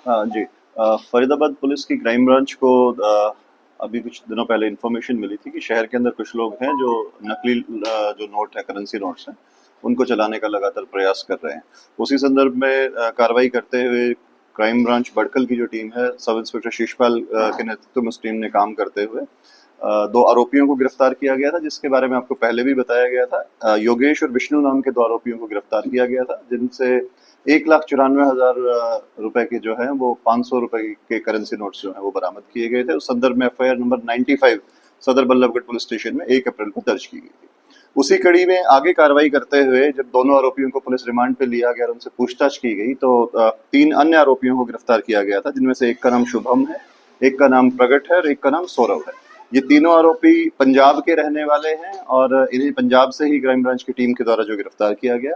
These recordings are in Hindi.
जी। फरीदाबाद पुलिस की क्राइम ब्रांच को अभी कुछ दिनों पहले इन्फॉर्मेशन मिली थी कि शहर के अंदर कुछ लोग हैं जो नकली जो नोट है, करेंसी नोट्स हैं, उनको चलाने का लगातार प्रयास कर रहे हैं। उसी संदर्भ में कार्रवाई करते हुए क्राइम ब्रांच बड़कल की जो टीम है, सब इंस्पेक्टर शीशपाल के नेतृत्व में उस टीम ने काम करते हुए दो आरोपियों को गिरफ्तार किया गया था, जिसके बारे में आपको पहले भी बताया गया था। योगेश और विष्णु नाम के दो आरोपियों को गिरफ्तार किया गया था, जिनसे 1,94,000 रुपए के जो है वो 500 रुपए के करेंसी नोट्स जो है वो बरामद किए गए थे। उस संदर्भ में एफआईआर नंबर 95 सदर बल्लभगढ़ पुलिस स्टेशन में 1 अप्रैल को दर्ज की गई थी। उसी कड़ी में आगे कार्रवाई करते हुए जब दोनों आरोपियों को पुलिस रिमांड पे लिया गया और उनसे पूछताछ की गई तो 3 अन्य आरोपियों को गिरफ्तार किया गया था, जिनमें से एक का नाम शुभम है, एक का नाम प्रगट है और एक का नाम सौरभ है। ये तीनों आरोपी पंजाब के रहने वाले हैं और इन्हें पंजाब से ही क्राइम ब्रांच की टीम के द्वारा जो गिरफ्तार किया गया।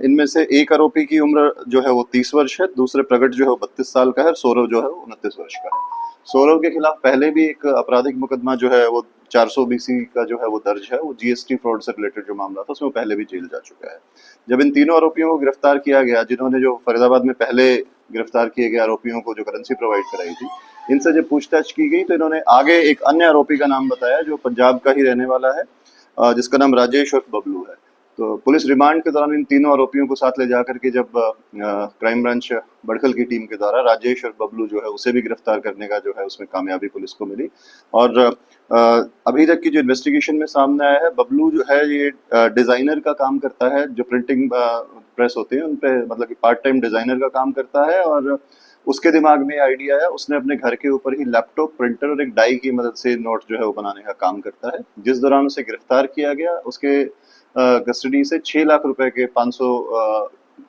इनमें से एक आरोपी की उम्र जो है वो 30 वर्ष है, दूसरे प्रगट जो है वो 32 साल का है, सौरभ जो है वो 29 वर्ष का है। सौरभ के खिलाफ पहले भी एक आपराधिक मुकदमा जो है वो 400 बीसी का जो है वो दर्ज है, वो जीएसटी फ्रॉड से रिलेटेड जो मामला था उसमें पहले भी जेल जा चुका है। जब इन तीनों आरोपियों को गिरफ्तार किया गया, जिन्होंने जो फरीदाबाद में पहले गिरफ्तार किए गए आरोपियों को जो करेंसी प्रोवाइड कराई थी, इनसे जब पूछताछ की गई तो इन्होंने आगे एक अन्य आरोपी का नाम बताया जो पंजाब का ही रहने वाला है, जिसका नाम राजेश और बबलू है। तो पुलिस रिमांड के दौरान इन तीनों आरोपियों को साथ ले जाकर के जब क्राइम ब्रांच बड़कल की टीम के द्वारा राजेश और बबलू जो है उसे भी गिरफ्तार करने का जो है उसमें कामयाबी पुलिस को मिली। और अभी तक की जो इन्वेस्टिगेशन में सामने आया है, बबलू जो है ये डिजाइनर का काम करता है, जो प्रिंटिंग प्रेस होती है उन पे मतलब कि पार्ट टाइम डिजाइनर का काम करता है। और उसके दिमाग में आइडिया आया, उसने अपने घर के ऊपर ही लैपटॉप, प्रिंटर और एक डाई की मदद से नोट जो है वो बनाने का काम करता है। जिस दौरान उसे गिरफ्तार किया गया, उसके कस्टडी से 6 लाख रुपए के 500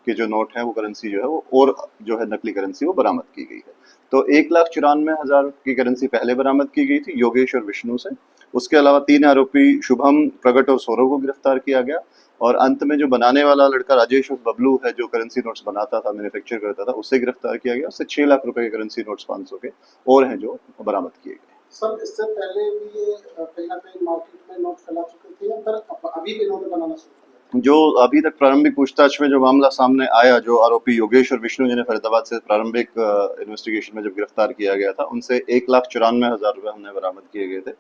के जो नोट है वो करेंसी जो है वो और जो है नकली करेंसी वो बरामद की गई है। तो 1,94,000 की करेंसी पहले बरामद की गई थी योगेश और विष्णु से। उसके अलावा 3 आरोपी शुभम, प्रगट और सौरभ को गिरफ्तार किया गया। और अंत में जो बनाने वाला लड़का राजेश और बबलू है, जो करेंसी नोट्स बनाता था, मैन्युफैक्चर करता था, उसे गिरफ्तार किया गया। उससे 6 लाख रुपए के करेंसी नोट्स 500 के और हैं जो बरामद किए गए। सर, इससे पहले भी ये कहीं न कहीं मार्केट में नोट फैला चुके थे या फिर अभी भी इन्होंने बनाना शुरू किया? जो अभी तक प्रारंभिक पूछताछ में जो मामला सामने आया, जो आरोपी योगेश और विष्णु जिन्हें फरीदाबाद से प्रारंभिक इन्वेस्टिगेशन में जब गिरफ्तार किया गया था, उनसे 1,94,000 रुपए हमने बरामद किए गए थे।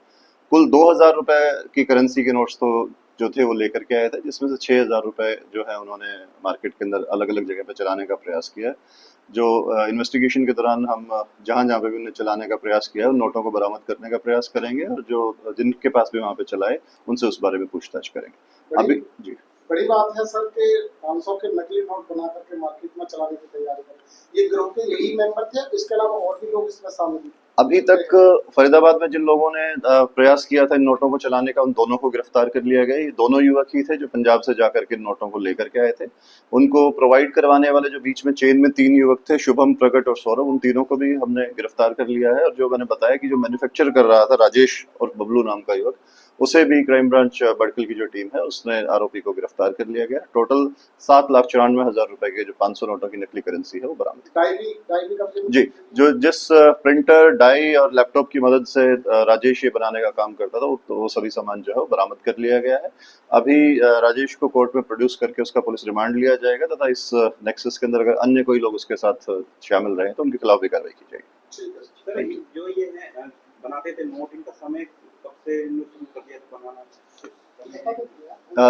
कुल 2,000 रुपए की करेंसी के नोट्स तो जो थे वो लेकर के आए थे, जिसमें से 6,000 रुपए जो है उन्होंने मार्केट के अंदर अलग अलग जगह पे चलाने का प्रयास किया। जो इन्वेस्टिगेशन के दौरान हम जहाँ जहाँ पे भी उन्हें चलाने का प्रयास किया है, उन नोटों को बरामद करने का प्रयास करेंगे और जो जिनके पास भी वहाँ पे चलाए उनसे उस बारे में पूछताछ करेंगे। अभी जी बड़ी बात है सर कि 500 के नकली नोट बना करके मार्केट में चलाने की तैयारी कर, ये गिरोह के यही मेंबर थे, इसके अलावा और भी लोग इसमें शामिल हैं? अभी तक फरीदाबाद में जिन लोगों ने प्रयास किया था इन नोटों को चलाने का, उन दोनों को गिरफ्तार कर लिया गया। ये दोनों युवक ही थे जो पंजाब से जाकर के नोटों को लेकर के आए थे। उनको प्रोवाइड करवाने वाले जो बीच में चेन में 3 युवक थे, शुभम, प्रगट और सौरभ, उन तीनों को भी हमने गिरफ्तार कर लिया है। और जो मैंने बताया कि जो मैन्युफैक्चर कर रहा था राजेश और बबलू नाम का युवक, उसे भी क्राइम ब्रांच बड़कल की जो टीम है उसने आरोपी को गिरफ्तार कर लिया गया। टोटल 7,94,000 रुपए के जो 500 नोटों की नकली करेंसी है वो बरामद जी। जो जिस प्रिंटर, डाई और लैपटॉप की मदद से राजेश ये बनाने का काम करता था, वो सभी सामान जो है वो बरामद कर लिया गया है। अभी राजेश को कोर्ट में प्रोड्यूस करके उसका पुलिस रिमांड लिया जाएगा तथा इस नेक्सस के अंदर अगर अन्य कोई लोग उसके साथ शामिल रहे तो उनके खिलाफ भी कार्रवाई की जाएगी। जो ये है बनाते थे नोट, इनका समय कब से शुरू कर दिया बनाना?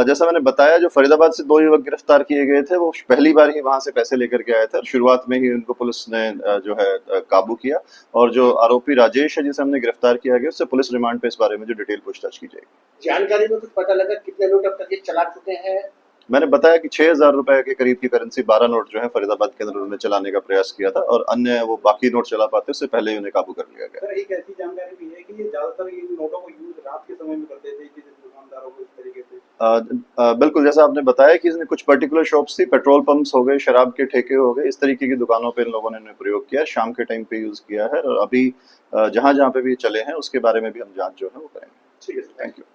जैसा मैंने बताया, जो फरीदाबाद से 2 युवक गिरफ्तार किए गए थे, वो पहली बार ही वहां से पैसे लेकर के आए थे और शुरुआत में ही उनको पुलिस ने जो है काबू किया। और जो आरोपी राजेश है जिसे हमने गिरफ्तार किया गया, उससे पुलिस रिमांड पे इस बारे में जो डिटेल पूछताछ की जाएगी। जानकारी में कुछ पता लगा कितने नोट अब तक ये चला चुके हैं? मैंने बताया कि 6,000 रुपए के करीब की करेंसी 12 नोट जो है फरीदाबाद के अंदर उन्होंने चलाने का प्रयास किया था और अन्य वो बाकी नोट चला पाते उससे पहले ही उन्हें काबू कर लिया गया। सर, एक ऐसी जानकारी भी है कि ये ज्यादातर इन नोटों को यूज रात के समय में करते थे कि दुकानदारों को इस तरीके से। बिल्कुल, जैसा आपने बताया कि इसने कुछ पर्टिकुलर शॉप्स थी, पेट्रोल पंप्स हो गए, शराब के ठेके हो गए, इस तरीके की दुकानों पे इन लोगों ने इन्हें प्रयोग किया, शाम के टाइम पे यूज किया है। और अभी जहां जहां पे भी चले हैं उसके बारे में भी हम जांच जो है वो करेंगे। ठीक है, थैंक यू।